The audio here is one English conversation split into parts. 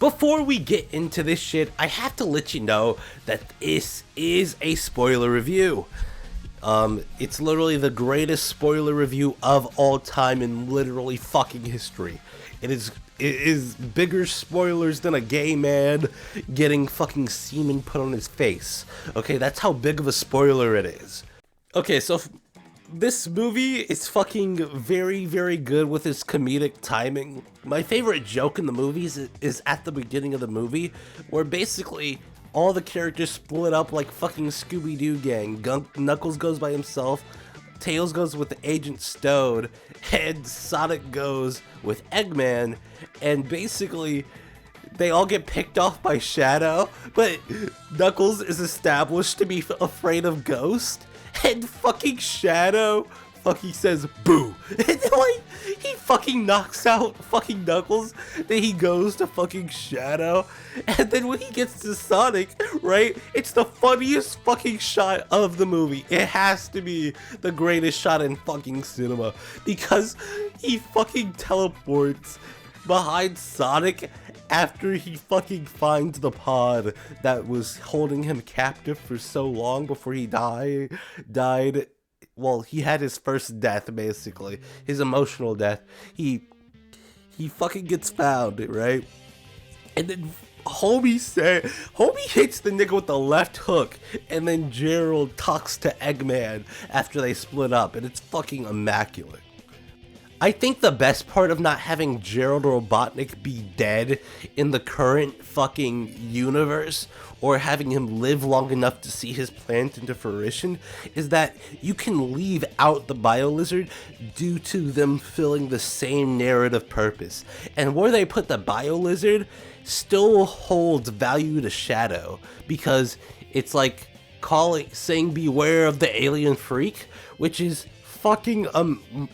Before we get into this shit, I have to let you know that this is a spoiler review. It's literally the greatest spoiler review of all time in literally fucking history. It is bigger spoilers than a gay man getting fucking semen put on his face. Okay, that's how big of a spoiler it is. Okay, so this movie is fucking very, very good with its comedic timing. My favorite joke in the movies is at the beginning of the movie, where basically all the characters split up like fucking Scooby-Doo gang. Knuckles goes by himself, Tails goes with Agent Stone, and Sonic goes with Eggman, and basically they all get picked off by Shadow, but Knuckles is established to be afraid of Ghost, and fucking Shadow fucking says boo, and like he fucking knocks out fucking Knuckles, then he goes to fucking Shadow, and then when he gets to Sonic, right, it's the funniest fucking shot of the movie. It has to be the greatest shot in fucking cinema, because he fucking teleports behind Sonic after he fucking finds the pod that was holding him captive for so long before he died. Well, he had his first death, basically. His emotional death. He fucking gets found, right? And then homie hits the nigga with the left hook, and then Gerald talks to Eggman after they split up, and it's fucking immaculate. I think the best part of not having Gerald Robotnik be dead in the current fucking universe, or having him live long enough to see his plans into fruition, is that you can leave out the BioLizard due to them filling the same narrative purpose. And where they put the BioLizard still holds value to Shadow, because it's like saying beware of the alien freak, which is fucking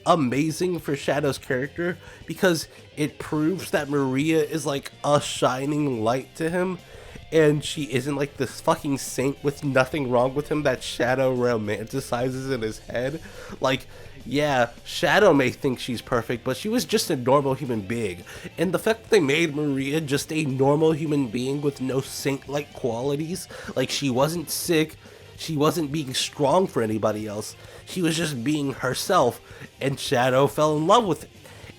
amazing for Shadow's character, because it proves that Maria is like a shining light to him, and she isn't like this fucking saint with nothing wrong with him that Shadow romanticizes in his head. Like, yeah, Shadow may think she's perfect, but she was just a normal human being, and the fact that they made Maria just a normal human being with no saint-like qualities, like she wasn't sick, she wasn't being strong for anybody else, she was just being herself, and Shadow fell in love with it.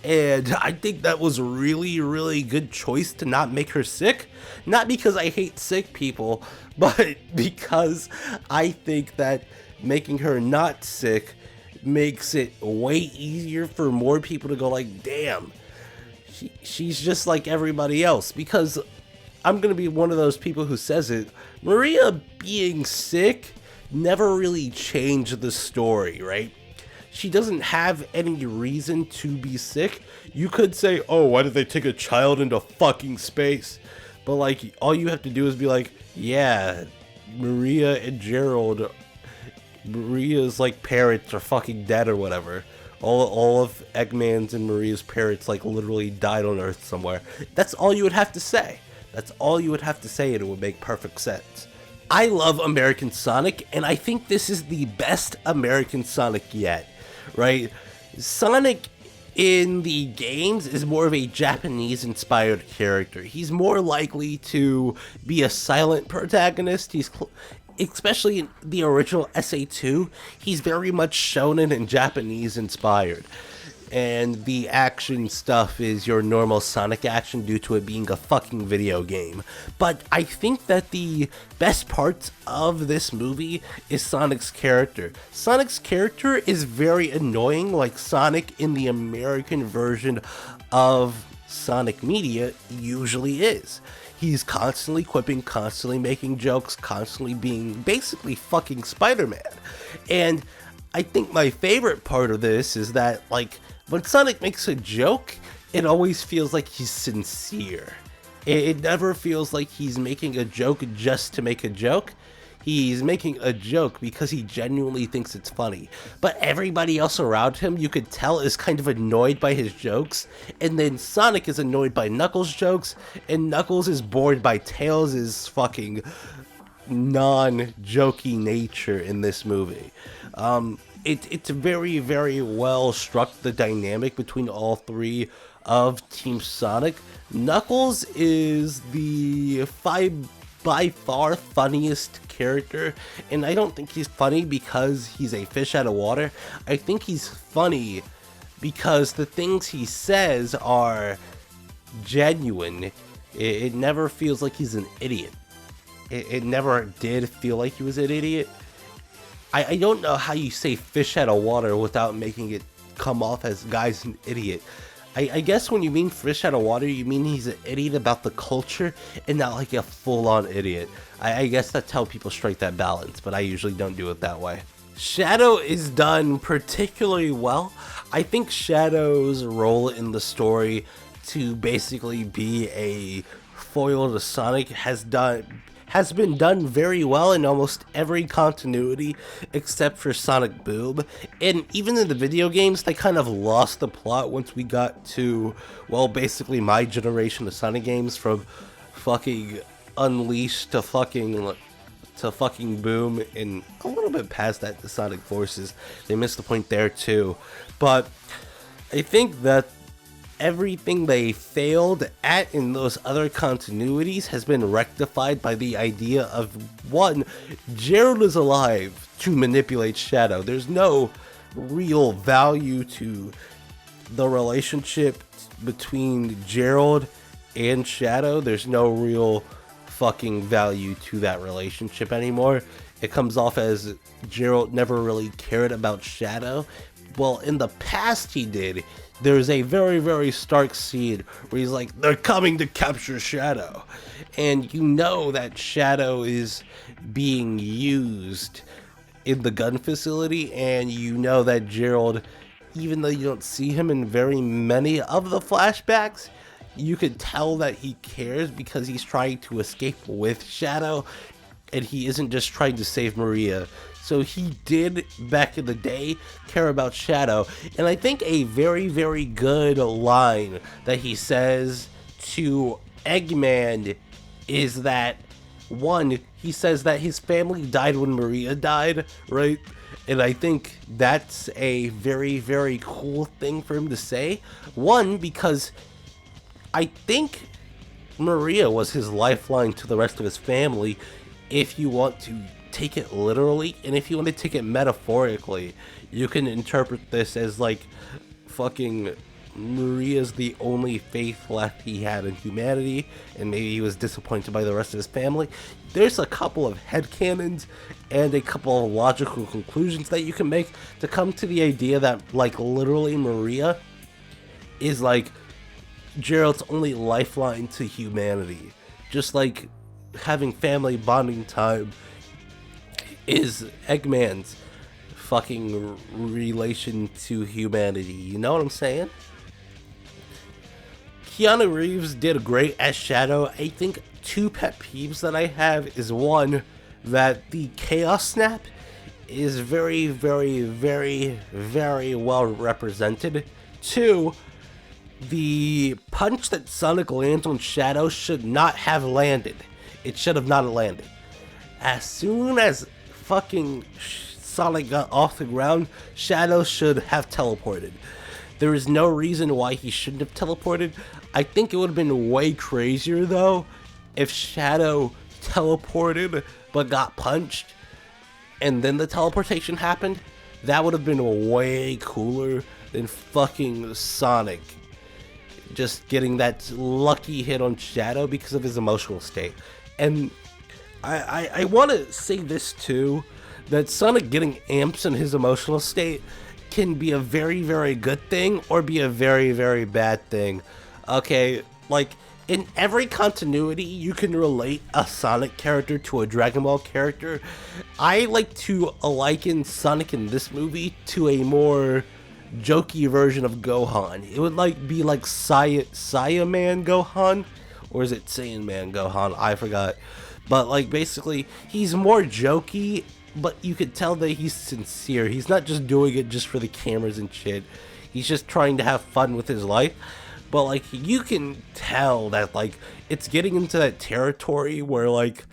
And I think that was really, really good choice to not make her sick. Not because I hate sick people, but because I think that making her not sick makes it way easier for more people to go like, damn, she's just like everybody else. Because I'm gonna be one of those people who says it, Maria being sick never really changed the story, right? She doesn't have any reason to be sick. You could say, oh, why did they take a child into fucking space? But like, all you have to do is be like, yeah, Maria and Gerald, Maria's like parents are fucking dead or whatever. All of Eggman's and Maria's parents like literally died on Earth somewhere. That's all you would have to say. That's all you would have to say, and it would make perfect sense. I love American Sonic, and I think this is the best American Sonic yet, right? Sonic in the games is more of a Japanese-inspired character. He's more likely to be a silent protagonist. Especially in the original SA2, he's very much shonen and Japanese-inspired. And the action stuff is your normal Sonic action due to it being a fucking video game. But I think that the best parts of this movie is Sonic's character. Sonic's character is very annoying, like Sonic in the American version of Sonic media usually is. He's constantly quipping, constantly making jokes, constantly being basically fucking Spider-Man. And I think my favorite part of this is that, like, when Sonic makes a joke, it always feels like he's sincere. It never feels like he's making a joke just to make a joke. He's making a joke because he genuinely thinks it's funny. But everybody else around him, you could tell, is kind of annoyed by his jokes. And then Sonic is annoyed by Knuckles' jokes, and Knuckles is bored by Tails' fucking non-jokey nature in this movie. It's very, very well struck, the dynamic between all three of Team Sonic, Knuckles is the by far funniest character, and I don't think he's funny because he's a fish out of water. I think he's funny because the things he says are genuine. It never feels like he's an idiot. It never did feel like he was an idiot. I don't know how you say fish out of water without making it come off as guy's an idiot. I guess when you mean fish out of water, you mean he's an idiot about the culture and not like a full-on idiot. I guess that's how people strike that balance, but I usually don't do it that way. Shadow is done particularly well. I think Shadow's role in the story to basically be a foil to Sonic has been done very well in almost every continuity except for Sonic Boom. And even in the video games, they kind of lost the plot once we got to, well, basically my generation of Sonic games, from fucking Unleashed to fucking Boom, and a little bit past that to Sonic Forces. They missed the point there too. But I think that everything they failed at in those other continuities has been rectified by the idea of, one, Gerald is alive to manipulate Shadow. There's no real value to the relationship between Gerald and Shadow. There's no real fucking value to that relationship anymore. It comes off as Gerald never really cared about Shadow. Well, in the past he did. There's a very, very stark scene where he's like, they're coming to capture Shadow. And you know that Shadow is being used in the gun facility, and you know that Gerald, even though you don't see him in very many of the flashbacks, you could tell that he cares because he's trying to escape with Shadow, and he isn't just trying to save Maria. So he did, back in the day, care about Shadow. And I think a very, very good line that he says to Eggman is that, one, he says that his family died when Maria died, right? And I think that's a very, very cool thing for him to say. One, because I think Maria was his lifeline to the rest of his family, if you want to take it literally, and if you want to take it metaphorically, you can interpret this as like fucking Maria's the only faith left he had in humanity, and maybe he was disappointed by the rest of his family. There's a couple of headcanons and a couple of logical conclusions that you can make to come to the idea that, like, literally Maria is like Gerald's only lifeline to humanity. Just like having family bonding time is Eggman's fucking relation to humanity. You know what I'm saying? Keanu Reeves did great as Shadow. I think two pet peeves that I have is, one, that the Chaos Snap is very, very, very, very well represented. Two, the punch that Sonic lands on Shadow should not have landed. It should have not landed. As soon as fucking Sonic got off the ground, Shadow should have teleported. There is no reason why he shouldn't have teleported. I think it would have been way crazier though if Shadow teleported but got punched and then the teleportation happened. That would have been way cooler than fucking Sonic just getting that lucky hit on Shadow because of his emotional state. And I want to say this too, that Sonic getting amps in his emotional state can be a very, very good thing or be a very, very bad thing. Okay, like, in every continuity, you can relate a Sonic character to a Dragon Ball character. I like to liken Sonic in this movie to a more jokey version of Gohan. It would be like Saiyaman Gohan, or is it Saiyan Gohan? I forgot. But like, basically, he's more jokey, but you could tell that he's sincere. He's not just doing it just for the cameras and shit. He's just trying to have fun with his life. But like, you can tell that like it's getting into that territory where like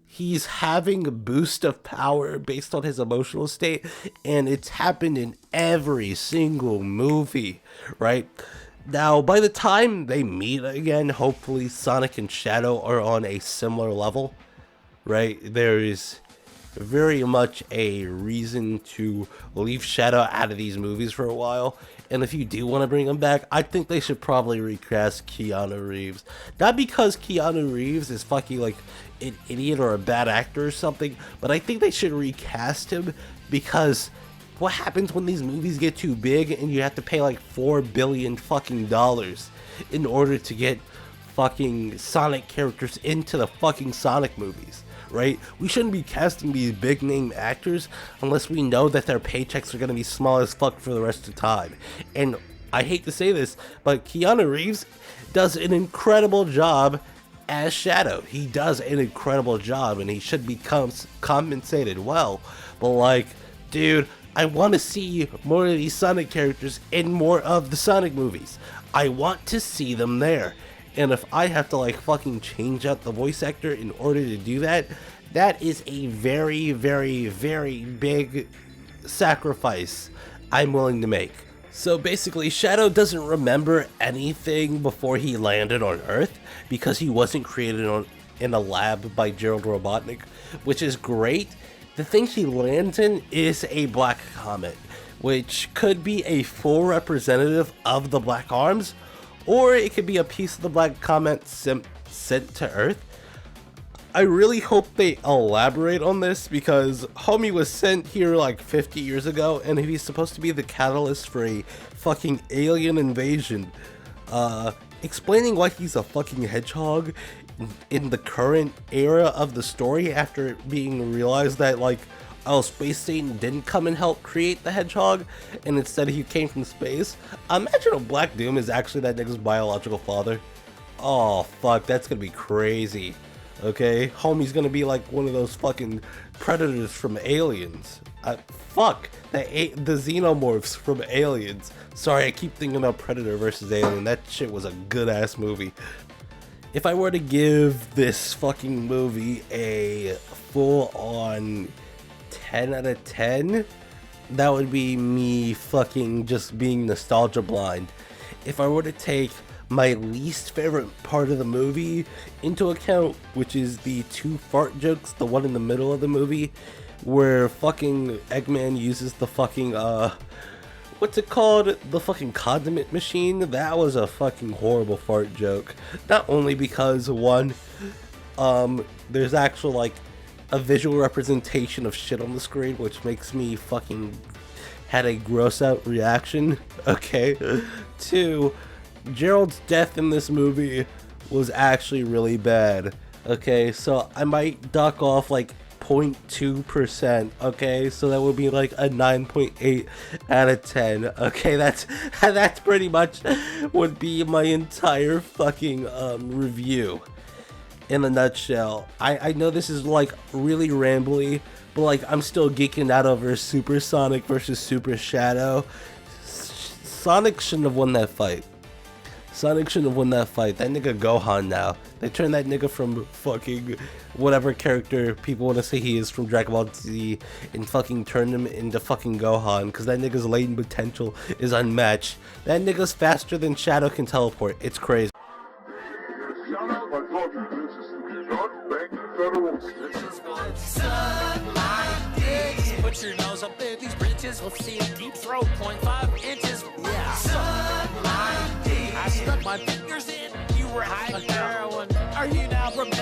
he's having a boost of power based on his emotional state, and it's happened in every single movie, right? Now, by the time they meet again, hopefully Sonic and Shadow are on a similar level, right? There is very much a reason to leave Shadow out of these movies for a while. And if you do want to bring him back, I think they should probably recast Keanu Reeves. Not because Keanu Reeves is fucking like an idiot or a bad actor or something, but I think they should recast him because what happens when these movies get too big and you have to pay like $4 billion fucking dollars in order to get fucking Sonic characters into the fucking Sonic movies, right? We shouldn't be casting these big name actors unless we know that their paychecks are going to be small as fuck for the rest of the time. And I hate to say this, but Keanu Reeves does an incredible job as Shadow. He does an incredible job and he should be compensated well. But like, dude, I want to see more of these Sonic characters in more of the Sonic movies. I want to see them there. And if I have to like fucking change out the voice actor in order to do that, that is a very, very, very big sacrifice I'm willing to make. So basically, Shadow doesn't remember anything before he landed on Earth because he wasn't created in a lab by Gerald Robotnik, which is great. The thing he lands in is a black comet, which could be a full representative of the Black Arms, or it could be a piece of the Black Comet sent to Earth. I really hope they elaborate on this because homie was sent here like 50 years ago, and if he's supposed to be the catalyst for a fucking alien invasion, explaining why he's a fucking hedgehog in the current era of the story after it being realized that like, oh, Space Satan didn't come and help create the hedgehog and instead he came from space. Imagine if Black Doom is actually that nigga's biological father. Oh fuck, that's gonna be crazy. Okay, homie's gonna be like one of those fucking predators from Aliens. Fuck, the xenomorphs from Aliens. Sorry, I keep thinking about Predator versus Alien. That shit was a good ass movie. If I were to give this fucking movie a full-on 10 out of 10, that would be me fucking just being nostalgia blind. If I were to take my least favorite part of the movie into account, which is the two fart jokes, the one in the middle of the movie, where fucking Eggman uses the fucking, what's it called? The fucking condiment machine. That was a fucking horrible fart joke. Not only because, one, there's actual, like, a visual representation of shit on the screen, which makes me fucking had a gross out reaction, okay? Two, Gerald's death in this movie was actually really bad, okay? So I might duck off like 0.2%, okay? So that would be like a 9.8 out of 10, okay? That's pretty much would be my entire fucking review in a nutshell. I know this is like really rambly, but like I'm still geeking out over Super Sonic versus Super Shadow. Sonic shouldn't have won that fight. Sonic shouldn't have won that fight. That nigga Gohan now. They turned that nigga from fucking whatever character people want to say he is from Dragon Ball Z and fucking turned him into fucking Gohan because that nigga's latent potential is unmatched. That nigga's faster than Shadow can teleport. It's crazy. Put your nose up in these bridges. We'll see a deep throat, 0.5 inches. Yeah. Suck my dick. I stuck my fingers in. You were high on heroin. Are you now remembering?